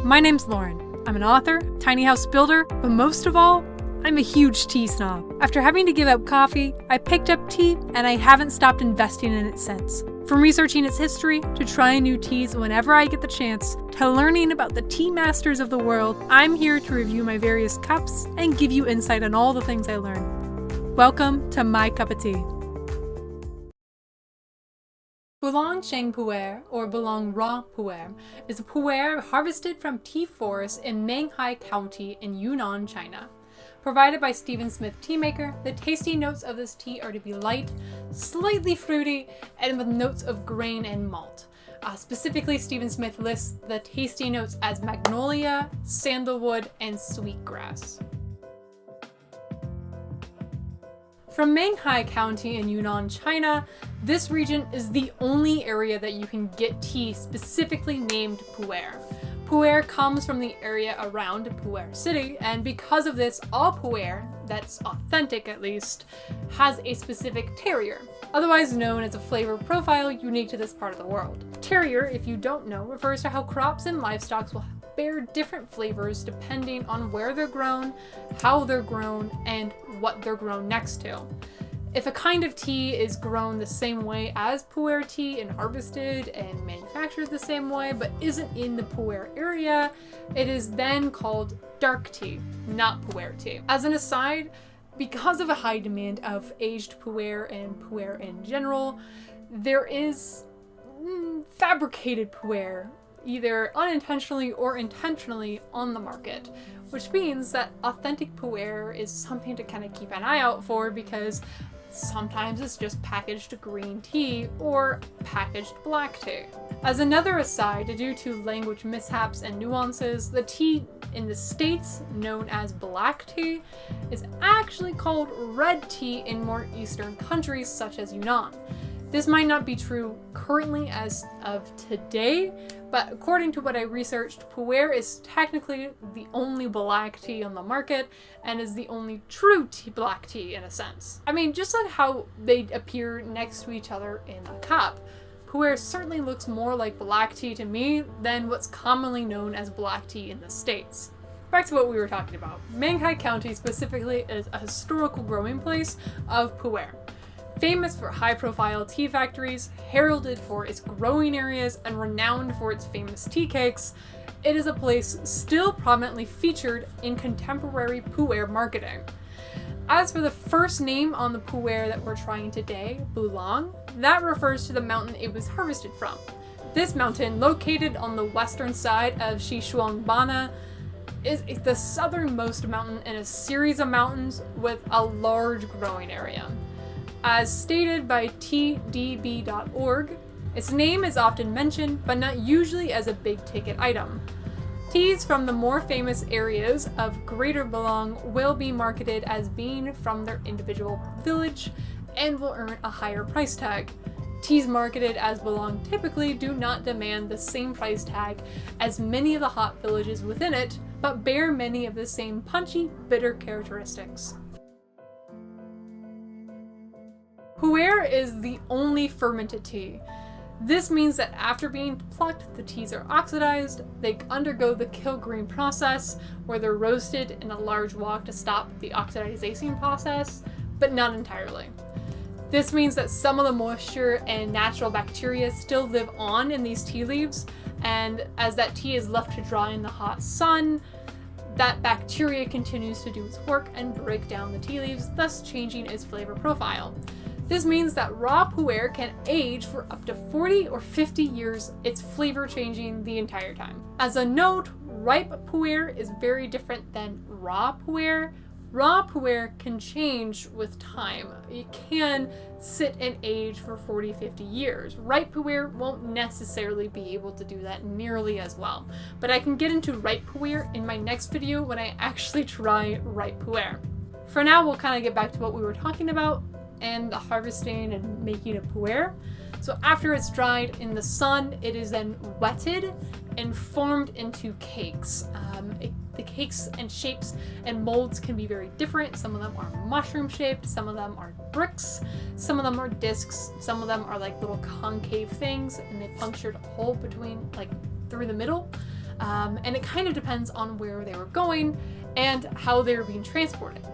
My name's Lauren. I'm an author, tiny house builder, but most of all, I'm a huge tea snob. After having to give up coffee, I picked up tea and I haven't stopped investing in it since. From researching its history, to trying new teas whenever I get the chance, to learning about the tea masters of the world, I'm here to review my various cups and give you insight on all the things I learned. Welcome to my cup of tea. Bulang Pu'erh, or Bulang raw Pu'erh, is a pu'erh harvested from tea forests in Menghai County in Yunnan, China. Provided by Stephen Smith Tea Maker, the tasty notes of this tea are to be light, slightly fruity, and with notes of grain and malt. Specifically, Stephen Smith lists the tasty notes as magnolia, sandalwood, and sweetgrass. From Menghai County in Yunnan, China, this region is the only area that you can get tea specifically named Pu'erh. Pu'erh comes from the area around Pu'erh city, and because of this, all Pu'erh, that's authentic at least, has a specific terroir, otherwise known as a flavor profile unique to this part of the world. Terroir, if you don't know, refers to how crops and livestock will bear different flavors depending on where they're grown, how they're grown, and what they're grown next to. If a kind of tea is grown the same way as Pu'erh tea and harvested and manufactured the same way but isn't in the Pu'erh area, it is then called dark tea, not Pu'erh tea. As an aside, because of a high demand of aged Pu'erh and Pu'erh in general, there is fabricated Pu'erh, either unintentionally or intentionally, on the market, which means that authentic Pu'erh is something to kind of keep an eye out for, because sometimes it's just packaged green tea or packaged black tea. As another aside, due to language mishaps and nuances, the tea in the States known as black tea is actually called red tea in more eastern countries such as Yunnan. This might not be true currently as of today, but according to what I researched, Pu'erh is technically the only black tea on the market and is the only true black tea in a sense. I mean, just like how they appear next to each other in a cup, Pu'erh certainly looks more like black tea to me than what's commonly known as black tea in the States. Back to what we were talking about. Menghai County specifically is a historical growing place of Pu'erh. Famous for high-profile tea factories, heralded for its growing areas, and renowned for its famous tea cakes, it is a place still prominently featured in contemporary Pu'erh marketing. As for the first name on the Pu'erh that we're trying today, Bulang, that refers to the mountain it was harvested from. This mountain, located on the western side of Xishuangbanna, is the southernmost mountain in a series of mountains with a large growing area. As stated by tdb.org, its name is often mentioned, but not usually as a big-ticket item. Teas from the more famous areas of Greater Bulang will be marketed as being from their individual village and will earn a higher price tag. Teas marketed as Bulang typically do not demand the same price tag as many of the hot villages within it, but bear many of the same punchy, bitter characteristics. Pu'erh is the only fermented tea. This means that after being plucked, the teas are oxidized, they undergo the kill-green process, where they're roasted in a large wok to stop the oxidization process, but not entirely. This means that some of the moisture and natural bacteria still live on in these tea leaves, and as that tea is left to dry in the hot sun, that bacteria continues to do its work and break down the tea leaves, thus changing its flavor profile. This means that raw Pu'erh can age for up to 40 or 50 years, its flavor changing the entire time. As a note, ripe Pu'erh is very different than raw Pu'erh. Raw Pu'erh can change with time. It can sit and age for 40-50 years. Ripe Pu'erh won't necessarily be able to do that nearly as well. But I can get into ripe Pu'erh in my next video when I actually try ripe Pu'erh. For now, we'll kind of get back to what we were talking about and the harvesting and making a Pu'erh. So after it's dried in the sun, it is then wetted and formed into cakes. The cakes and shapes and molds can be very different. Some of them are mushroom shaped, some of them are bricks, some of them are discs, some of them are like little concave things and they punctured a hole between, like through the middle. And it kind of depends on where they were going and how they were being transported.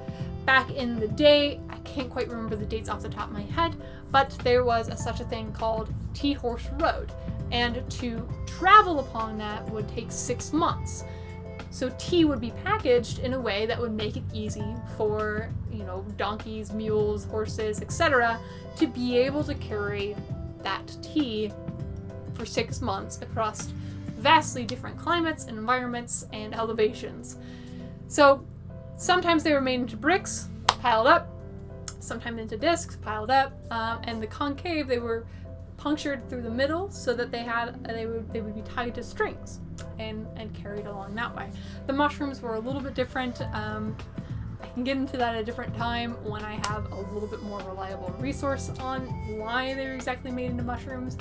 Back in the day, I can't quite remember the dates off the top of my head, but there was such a thing called Tea Horse Road, and to travel upon that would take 6 months. So tea would be packaged in a way that would make it easy for, donkeys, mules, horses, etc. to be able to carry that tea for 6 months across vastly different climates and environments and elevations. So sometimes they were made into bricks, piled up, sometimes into discs, piled up, and the concave, they were punctured through the middle so that they would be tied to strings and carried along that way. The mushrooms were a little bit different. I can get into that at a different time when I have a little bit more reliable resource on why they were exactly made into mushrooms,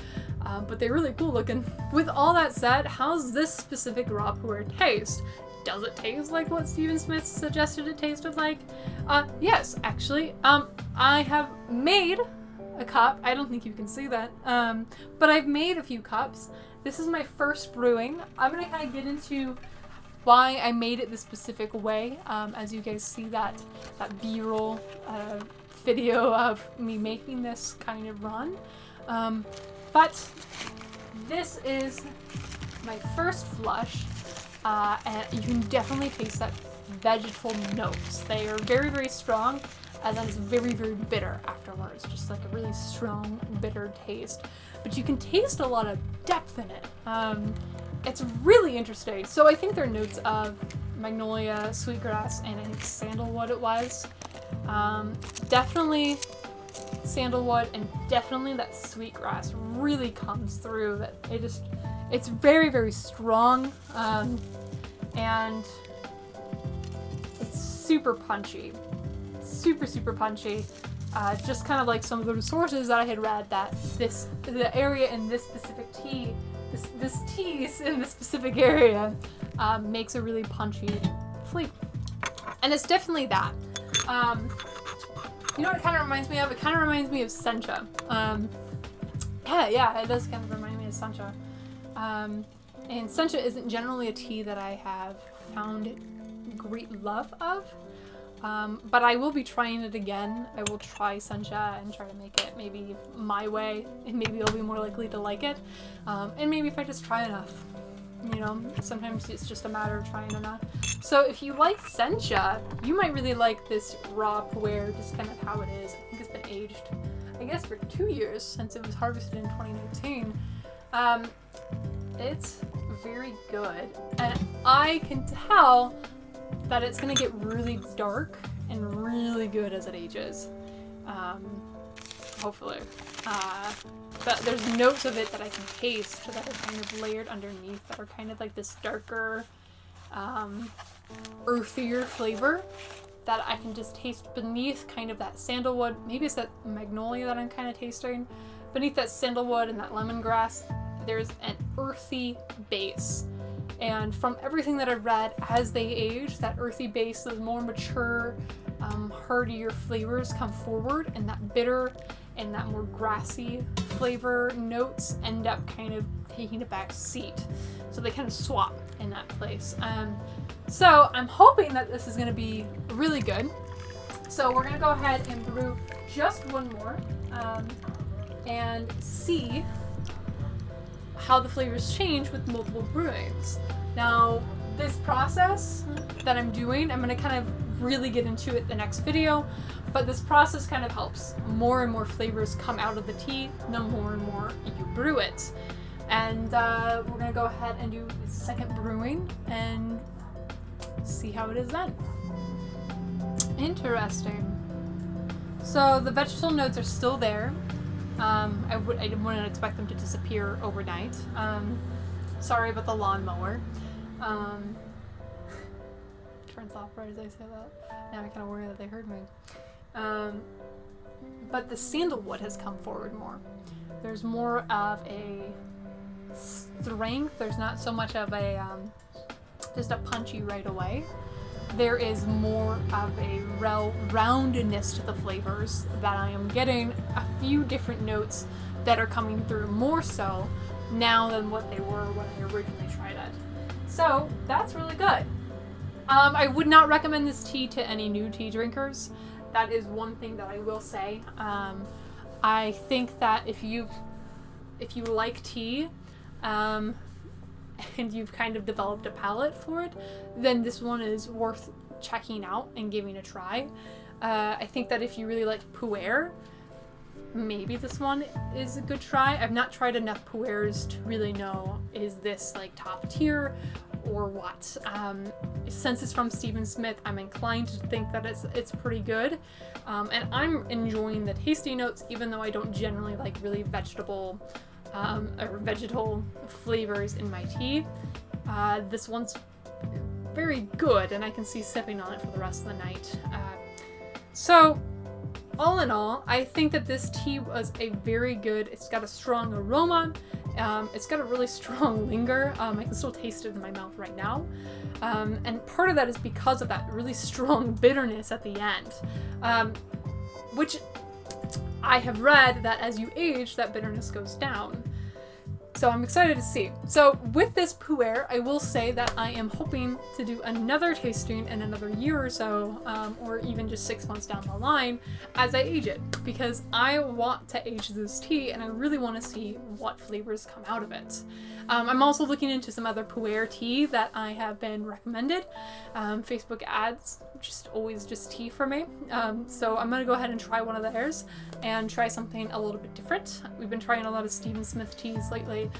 but they're really cool looking. With all that said, how's this specific raw pu'erh taste? Does it taste like what Stephen Smith suggested it tasted like? Yes, actually. I have made a cup. I don't think you can see that. But I've made a few cups. This is my first brewing. I'm gonna kind of get into why I made it this specific way, as you guys see that B-roll video of me making this kind of run. But this is my first flush, and you can definitely taste that vegetable notes. They are very, very strong, and then it's very, very bitter afterwards, just like a really strong, bitter taste. But you can taste a lot of depth in it. It's really interesting. So I think they're notes of magnolia, sweetgrass, and I think sandalwood it was. Definitely sandalwood, and definitely that sweetgrass really comes through. That it's very, very strong, and it's super punchy. Super, super punchy. Just kind of like some of the sources that I had read, that the area in this specific tea, this tea in this specific area makes a really punchy flavor. And it's definitely that. You know what it kind of reminds me of? It kind of reminds me of sencha. Yeah, it does kind of remind me of sencha. And sencha isn't generally a tea that I have found great love of. But I will be trying it again. I will try sencha and try to make it maybe my way, and maybe I'll be more likely to like it. And maybe if I just try enough. Sometimes it's just a matter of trying enough. So if you like sencha, you might really like this raw pu'erh, just kind of how it is. I think it's been aged, I guess, for 2 years since it was harvested in 2019. It's very good, and I can tell that it's gonna get really dark and really good as it ages. Hopefully. But there's notes of it that I can taste that are kind of layered underneath that are kind of like this darker, earthier flavor that I can just taste beneath kind of that sandalwood. Maybe it's that magnolia that I'm kind of tasting. Beneath that sandalwood and that lemongrass, there's an earthy base. And from everything that I've read, as they age, that earthy base, those more mature, heartier flavors come forward, and that bitter and that more grassy flavor notes end up kind of taking a back seat. So they kind of swap in that place. So I'm hoping that this is going to be really good. So we're going to go ahead and brew just one more and see how the flavors change with multiple brewings. Now, this process that I'm doing, I'm going to kind of really get into it the next video, but this process kind of helps more and more flavors come out of the tea the more and more you brew it. And we're going to go ahead and do the second brewing and see how it is then. Interesting. So the vegetable notes are still there. I wouldn't expect them to disappear overnight. Sorry about the lawnmower. Turns off right as I say that. Now I'm kind of worried that they heard me. But the sandalwood has come forward more. There's more of a strength. There's not so much of a just a punchy right away. There is more of a roundedness to the flavors that I am getting. A few different notes that are coming through more so now than what they were when I originally tried it. So that's really good. I would not recommend this tea to any new tea drinkers. That is one thing that I will say. I think that if you like tea, and you've kind of developed a palate for it, then this one is worth checking out and giving a try. I think that if you really like Pu'erh, maybe this one is a good try. I've not tried enough Pu'erhs to really know, is this like top tier or what. Since it's from Stephen Smith, I'm inclined to think that it's pretty good. And I'm enjoying the tasty notes, even though I don't generally like really vegetal flavors in my tea. This one's very good, and I can see sipping on it for the rest of the night. So all in all, I think that this tea was a very good, it's got a strong aroma, it's got a really strong linger. I can still taste it in my mouth right now. And part of that is because of that really strong bitterness at the end, which I have read that as you age, that bitterness goes down. So I'm excited to see. So with this Pu'erh, I will say that I am hoping to do another tasting in another year or so, or even just 6 months down the line as I age it, because I want to age this tea and I really want to see what flavors come out of it. I'm also looking into some other Pu'erh tea that I have been recommended. Facebook ads, always just tea for me. So I'm gonna go ahead and try one of theirs and try something a little bit different. We've been trying a lot of Stephen Smith teas lately,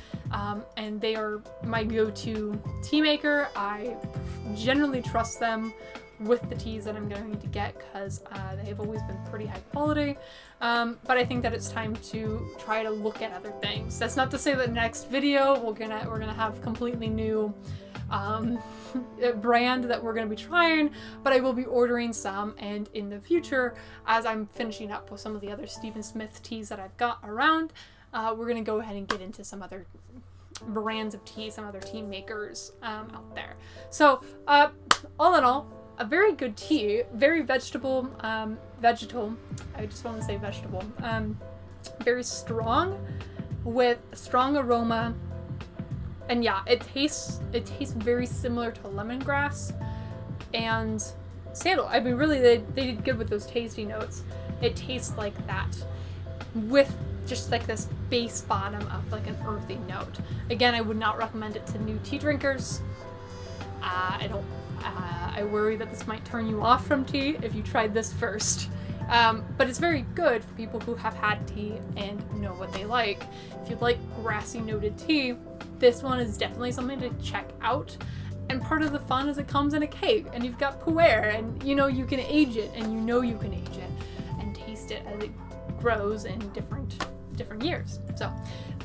and they are my go-to tea maker. I generally trust them with the teas that I'm going to get because they've always been pretty high quality. But I think that it's time to try to look at other things. That's not to say that next video we're gonna have completely new brand that we're gonna be trying, but I will be ordering some, and in the future, as I'm finishing up with some of the other Stephen Smith teas that I've got around, we're gonna go ahead and get into some other brands of tea, some other tea makers out there. So all in all, a very good tea, very vegetal, I just want to say vegetable, very strong, with strong aroma, and yeah, it tastes very similar to lemongrass and sandal. I mean, really, they did good with those tasty notes. It tastes like that, with just like this base bottom of like an earthy note. Again, I would not recommend it to new tea drinkers. I worry that this might turn you off from tea if you tried this first. But it's very good for people who have had tea and know what they like. If you like grassy noted tea, this one is definitely something to check out. And part of the fun is it comes in a keg, and you've got Pu'erh, and you know you can age it, and you know you can age it and taste it as it grows in different years. So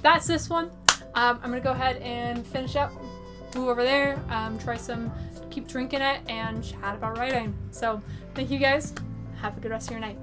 that's this one. I'm gonna go ahead and finish up, move over there, keep drinking it, and chat about writing. So thank you guys. Have a good rest of your night.